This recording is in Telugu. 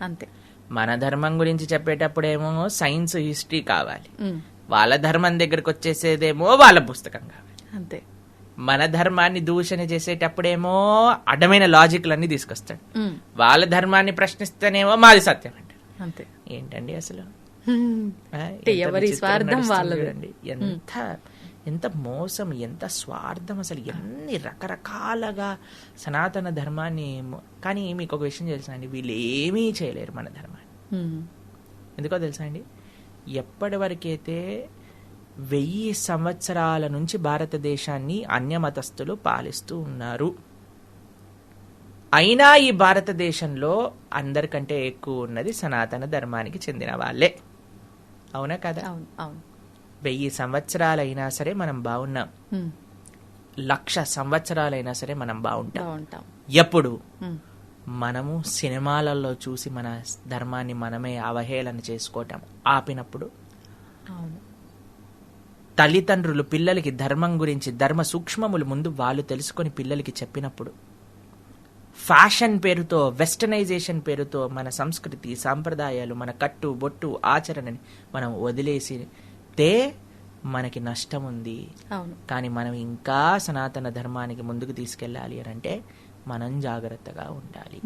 అంతే. మన ధర్మం గురించి చెప్పేటప్పుడేమో సైన్స్ హిస్టరీ కావాలి, వాళ్ళ ధర్మం దగ్గరకు వచ్చేసేదేమో వాళ్ళ పుస్తకం కావాలి. అంతే. మన ధర్మాన్ని దూషణ చేసేటప్పుడేమో అడ్డమైన లాజిక్లన్నీ తీసుకొస్తాడు, వాళ్ళ ధర్మాన్ని ప్రశ్నిస్తేనేమో మాది సత్యం అంటారు. అంతే. ఏంటండి అసలు ఎవరి స్వార్థం వాళ్ళది. ఎంత మోసం, ఎంత స్వార్థం, అసలు ఎన్ని రకరకాలుగా సనాతన ధర్మాన్ని. కానీ మీకు ఒక విషయం తెలుసా అండి, వీళ్ళు ఏమీ చేయలేరు మన ధర్మాన్ని. ఎందుకో తెలుసా అండి, ఎప్పటి వరకైతే 1000 సంవత్సరాల నుంచి భారతదేశాన్ని అన్యమతస్థులు పాలిస్తూ ఉన్నారు, అయినా ఈ భారతదేశంలో అందరికంటే ఎక్కువ ఉన్నది సనాతన ధర్మానికి చెందిన వాళ్ళే. అవునా కదా? 1000 సంవత్సరాలైనా సరే మనం బాగున్నాం, 1,00,000 సంవత్సరాలైనా సరే మనం బాగుంటాం. ఎప్పుడు మనము సినిమాలలో చూసి మన ధర్మాన్ని మనమే అవహేళన చేసుకోవటం ఆపినప్పుడు, తల్లిదండ్రులు పిల్లలకి ధర్మం గురించి ధర్మ సూక్ష్మములు ముందు వాళ్ళు తెలుసుకొని పిల్లలకి చెప్పినప్పుడు, ఫ్యాషన్ పేరుతో, వెస్టర్నైజేషన్ పేరుతో మన సంస్కృతి సాంప్రదాయాలు, మన కట్టు బొట్టు ఆచరణని మనం వదిలేసితే మనకి నష్టం ఉంది. కానీ మనం ఇంకా సనాతన ధర్మానికి ముందుకు తీసుకెళ్ళాలి అని అంటే మనం జాగ్రత్తగా ఉండాలి.